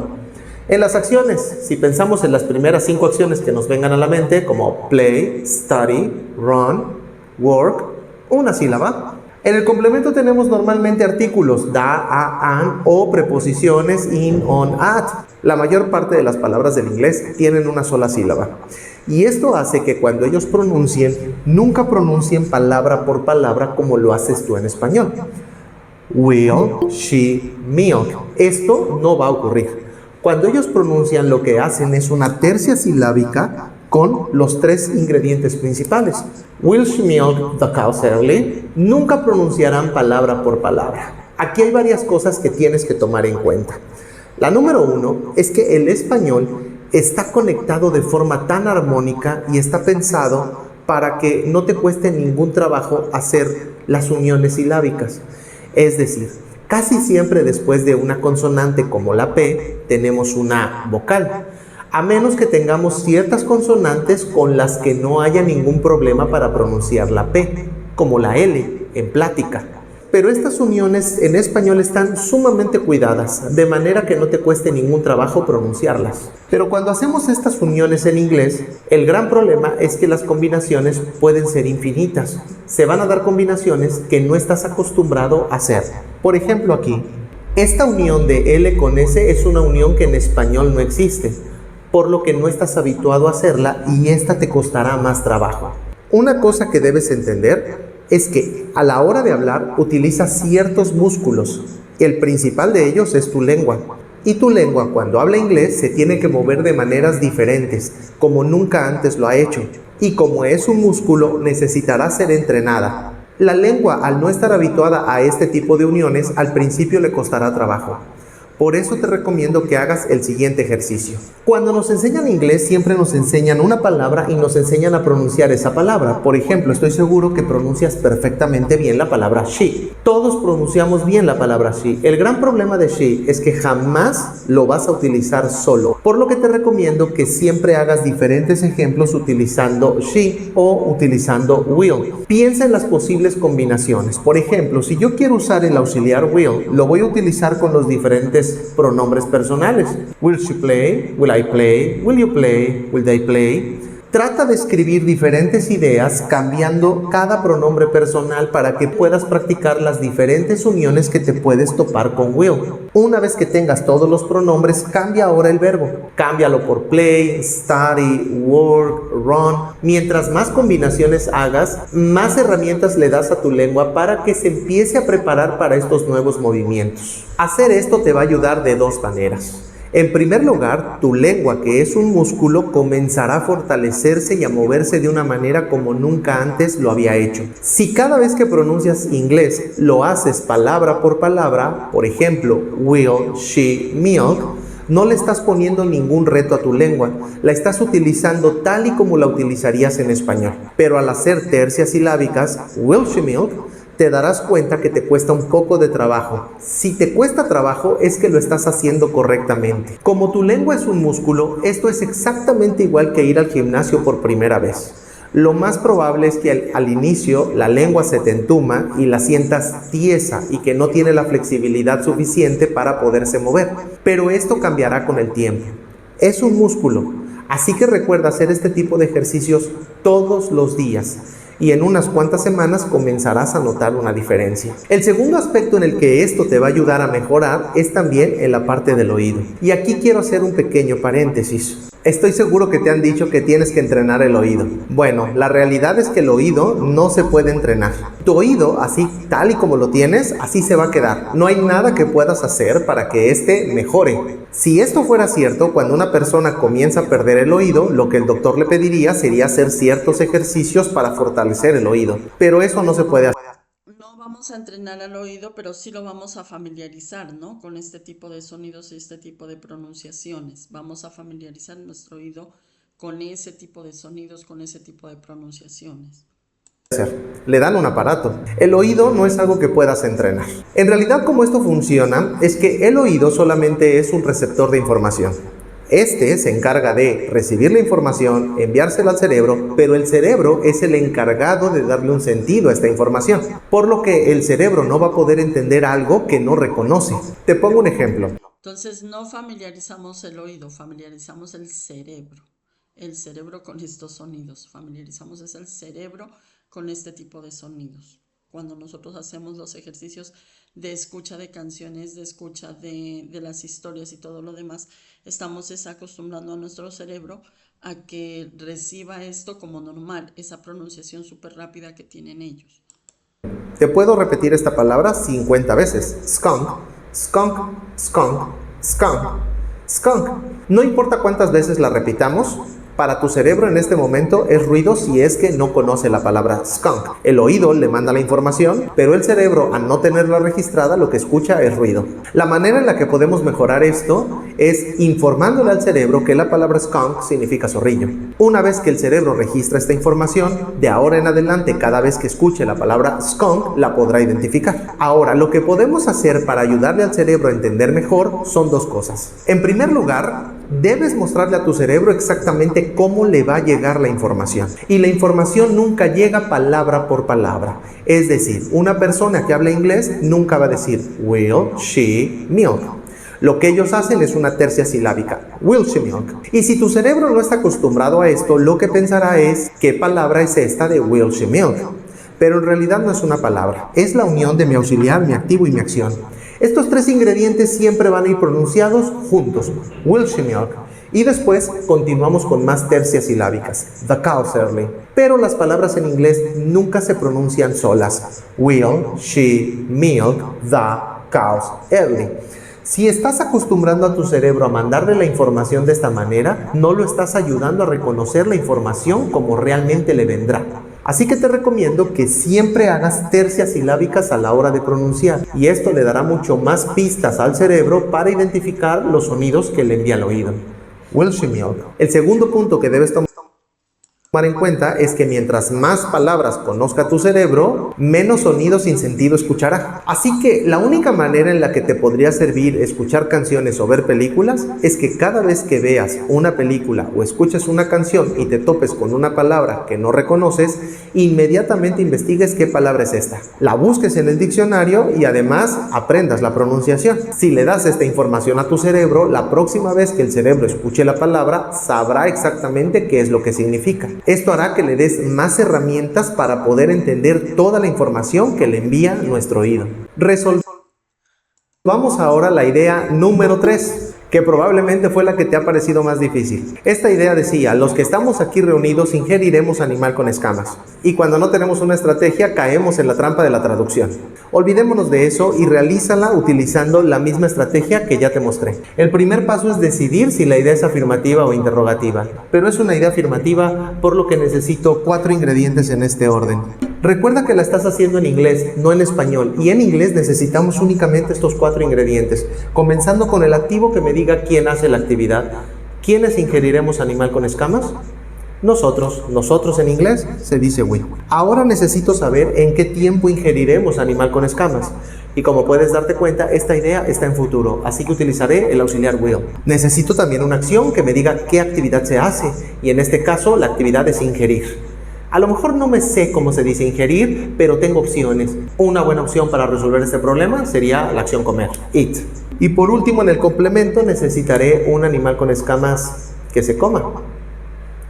En las acciones, si pensamos en las primeras 5 acciones que nos vengan a la mente, como play, study, run, work, una sílaba. En el complemento tenemos normalmente artículos, da, a, an o preposiciones in, on, at. La mayor parte de las palabras del inglés tienen una sola sílaba. Y esto hace que cuando ellos pronuncien, nunca pronuncien palabra por palabra como lo haces tú en español. Will, she, milk. Esto no va a ocurrir. Cuando ellos pronuncian, lo que hacen es una tercia silábica con los 3 ingredientes principales. Will she milk the cows early? Nunca pronunciarán palabra por palabra. Aquí hay varias cosas que tienes que tomar en cuenta. La número 1 es que el español está conectado de forma tan armónica y está pensado para que no te cueste ningún trabajo hacer las uniones silábicas. Es decir, casi siempre después de una consonante como la P, tenemos una vocal. A menos que tengamos ciertas consonantes con las que no haya ningún problema para pronunciar la P, como la L en plática. pero estas uniones en español están sumamente cuidadas, de manera que no te cueste ningún trabajo pronunciarlas. Pero cuando hacemos estas uniones en inglés, el gran problema es que las combinaciones pueden ser infinitas. Se van a dar combinaciones que no estás acostumbrado a hacer. Por ejemplo aquí, esta unión de L con S es una unión que en español no existe, por lo que no estás habituado a hacerla y esta te costará más trabajo. Una cosa que debes entender es que a la hora de hablar utilizas ciertos músculos. El principal de ellos es tu lengua. Y tu lengua cuando habla inglés se tiene que mover de maneras diferentes, como nunca antes lo ha hecho. Y como es un músculo, necesitará ser entrenada. La lengua, al no estar habituada a este tipo de uniones, al principio le costará trabajo. Por eso te recomiendo que hagas el siguiente ejercicio. Cuando nos enseñan inglés, siempre nos enseñan una palabra y nos enseñan a pronunciar esa palabra. Por ejemplo, estoy seguro que pronuncias perfectamente bien la palabra she. Todos pronunciamos bien la palabra she. El gran problema de she es que jamás lo vas a utilizar solo. Por lo que te recomiendo que siempre hagas diferentes ejemplos utilizando she o utilizando will. Piensa en las posibles combinaciones. Por ejemplo, si yo quiero usar el auxiliar will, lo voy a utilizar con los diferentes pronombres personales. Will she play? Will I play? Will you play? Will they play? Trata de escribir diferentes ideas cambiando cada pronombre personal para que puedas practicar las diferentes uniones que te puedes topar con will. Una vez que tengas todos los pronombres, cambia ahora el verbo. Cámbialo por play, study, work, run. Mientras más combinaciones hagas, más herramientas le das a tu lengua para que se empiece a preparar para estos nuevos movimientos. Hacer esto te va a ayudar de dos maneras. En primer lugar, tu lengua, que es un músculo, comenzará a fortalecerse y a moverse de una manera como nunca antes lo había hecho. Si cada vez que pronuncias inglés lo haces palabra por palabra, por ejemplo, will, she, milk, no le estás poniendo ningún reto a tu lengua, la estás utilizando tal y como la utilizarías en español. Pero al hacer tercias silábicas, will she milk, te darás cuenta que te cuesta un poco de trabajo. Si te cuesta trabajo es que lo estás haciendo correctamente. Como tu lengua es un músculo, esto es exactamente igual que ir al gimnasio por primera vez. Lo más probable es que al inicio la lengua se te entuma y la sientas tiesa y que no tiene la flexibilidad suficiente para poderse mover. Pero esto cambiará con el tiempo. Es un músculo, así que recuerda hacer este tipo de ejercicios todos los días. Y en unas cuantas semanas comenzarás a notar una diferencia. El segundo aspecto en el que esto te va a ayudar a mejorar es también en la parte del oído. Y aquí quiero hacer un pequeño paréntesis. Estoy seguro que te han dicho que tienes que entrenar el oído. Bueno, la realidad es que el oído no se puede entrenar. Tu oído, así tal y como lo tienes, así se va a quedar. No hay nada que puedas hacer para que éste mejore. Si esto fuera cierto, cuando una persona comienza a perder el oído, lo que el doctor le pediría sería hacer ciertos ejercicios para fortalecer el oído. Pero eso no se puede hacer. No vamos a entrenar al oído, pero sí lo vamos a familiarizar, ¿no? Con este tipo de sonidos y este tipo de pronunciaciones. Vamos a familiarizar nuestro oído con ese tipo de sonidos, con ese tipo de pronunciaciones. Le dan un aparato. El oído no es algo que puedas entrenar. En realidad, como esto funciona, es que el oído solamente es un receptor de información. Este se encarga de recibir la información, enviársela al cerebro, pero el cerebro es el encargado de darle un sentido a esta información, por lo que el cerebro no va a poder entender algo que no reconoce. Te pongo un ejemplo. Entonces, no familiarizamos el oído, familiarizamos el cerebro. El cerebro con estos sonidos. Familiarizamos es el cerebro con este tipo de sonidos. Cuando nosotros hacemos los ejercicios de escucha de canciones, de escucha de las historias y todo lo demás, estamos acostumbrando a nuestro cerebro a que reciba esto como normal, esa pronunciación súper rápida que tienen ellos. Te puedo repetir esta palabra 50 veces. Skunk, skunk, skunk, skunk, skunk. No importa cuántas veces la repitamos, para tu cerebro en este momento es ruido si es que no conoce la palabra skunk. El oído le manda la información, pero el cerebro, al no tenerla registrada, lo que escucha es ruido. La manera en la que podemos mejorar esto es informándole al cerebro que la palabra skunk significa zorrillo. Una vez que el cerebro registra esta información, de ahora en adelante, cada vez que escuche la palabra skunk, la podrá identificar. Ahora, lo que podemos hacer para ayudarle al cerebro a entender mejor son dos cosas. En primer lugar, Debes mostrarle a tu cerebro exactamente cómo le va a llegar la información. Y la información nunca llega palabra por palabra. Es decir, una persona que habla inglés nunca va a decir will, she, milk. Lo que ellos hacen es una tercia silábica, will she milk. Y si tu cerebro no está acostumbrado a esto, lo que pensará es, ¿qué palabra es esta de will she milk? Pero en realidad no es una palabra, es la unión de mi auxiliar, mi activo y mi acción. Estos tres ingredientes siempre van a ir pronunciados juntos, will she milk. Y después continuamos con más tercias silábicas, the cow's early. Pero las palabras en inglés nunca se pronuncian solas, will, she, milk, the cow's early. Si estás acostumbrando a tu cerebro a mandarle la información de esta manera, no lo estás ayudando a reconocer la información como realmente le vendrá. Así que te recomiendo que siempre hagas tercias silábicas a la hora de pronunciar, y esto le dará mucho más pistas al cerebro para identificar los sonidos que le envía al oído. Will she milk? El segundo punto que debes tomar en cuenta es que mientras más palabras conozca tu cerebro, menos sonidos sin sentido escuchará. Así que la única manera en la que te podría servir escuchar canciones o ver películas es que cada vez que veas una película o escuches una canción y te topes con una palabra que no reconoces, inmediatamente investigues qué palabra es esta. La busques en el diccionario y además aprendas la pronunciación. Si le das esta información a tu cerebro, la próxima vez que el cerebro escuche la palabra, sabrá exactamente qué es lo que significa. Esto hará que le des más herramientas para poder entender toda la información que le envía nuestro oído. Resolvamos ahora la idea número 3, que probablemente fue la que te ha parecido más difícil. Esta idea decía, los que estamos aquí reunidos ingeriremos animal con escamas. Y cuando no tenemos una estrategia, caemos en la trampa de la traducción. Olvidémonos de eso y realízala utilizando la misma estrategia que ya te mostré. El primer paso es decidir si la idea es afirmativa o interrogativa. Pero es una idea afirmativa, por lo que necesito 4 ingredientes en este orden. Recuerda que la estás haciendo en inglés, no en español, y en inglés necesitamos únicamente estos 4 ingredientes, comenzando con el activo que me diga quién hace la actividad. ¿Quiénes ingeriremos animal con escamas? Nosotros en inglés se dice we. Ahora necesito saber en qué tiempo ingeriremos animal con escamas. Y como puedes darte cuenta, esta idea está en futuro, así que utilizaré el auxiliar will. Necesito también una acción que me diga qué actividad se hace, y en este caso la actividad es ingerir. A lo mejor no me sé cómo se dice ingerir, pero tengo opciones. Una buena opción para resolver este problema sería la acción comer, eat. Y por último, en el complemento necesitaré un animal con escamas que se coma,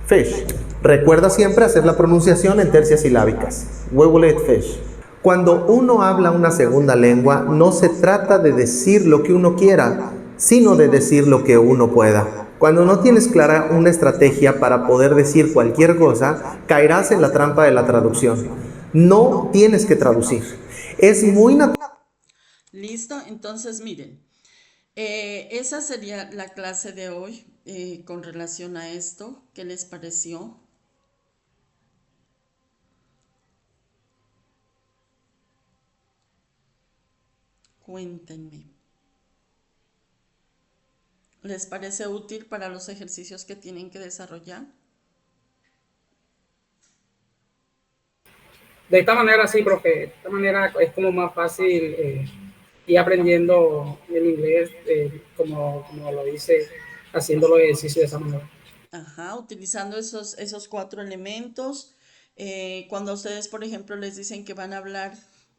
fish. Recuerda siempre hacer la pronunciación en tercias silábicas, we will eat fish. Cuando uno habla una segunda lengua, no se trata de decir lo que uno quiera, sino de decir lo que uno pueda. Cuando no tienes clara una estrategia para poder decir cualquier cosa, caerás en la trampa de la traducción. No tienes que traducir. Es muy natural. Listo, entonces miren, esa sería la clase de hoy con relación a esto. ¿Qué les pareció? Cuéntenme. ¿Les parece útil para los ejercicios que tienen que desarrollar? De esta manera sí, profe, de esta manera es como más fácil ir aprendiendo el inglés, como lo dice, haciendo los ejercicios de esa manera. Ajá, utilizando esos 4 elementos. Cuando ustedes, por ejemplo, les dicen que van a hablar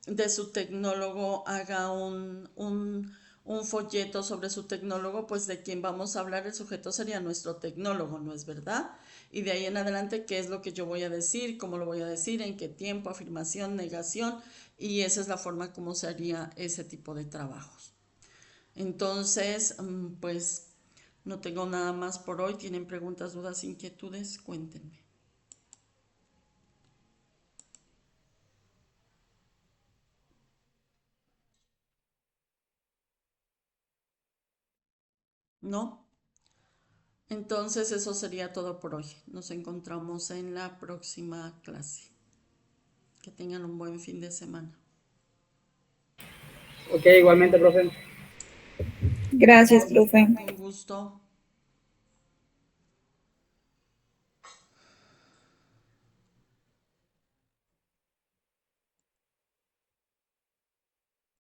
de su tecnólogo, haga un folleto sobre su tecnólogo, pues de quien vamos a hablar, el sujeto sería nuestro tecnólogo, ¿no es verdad? Y de ahí en adelante, ¿qué es lo que yo voy a decir? ¿Cómo lo voy a decir? ¿En qué tiempo? Afirmación, negación. Y esa es la forma como se haría ese tipo de trabajos. Entonces, pues no tengo nada más por hoy. ¿Tienen preguntas, dudas, inquietudes? Cuéntenme. ¿No? Entonces eso sería todo por hoy. Nos encontramos en la próxima clase. Que tengan un buen fin de semana. Ok, igualmente, profe. Gracias, profe. Un gusto.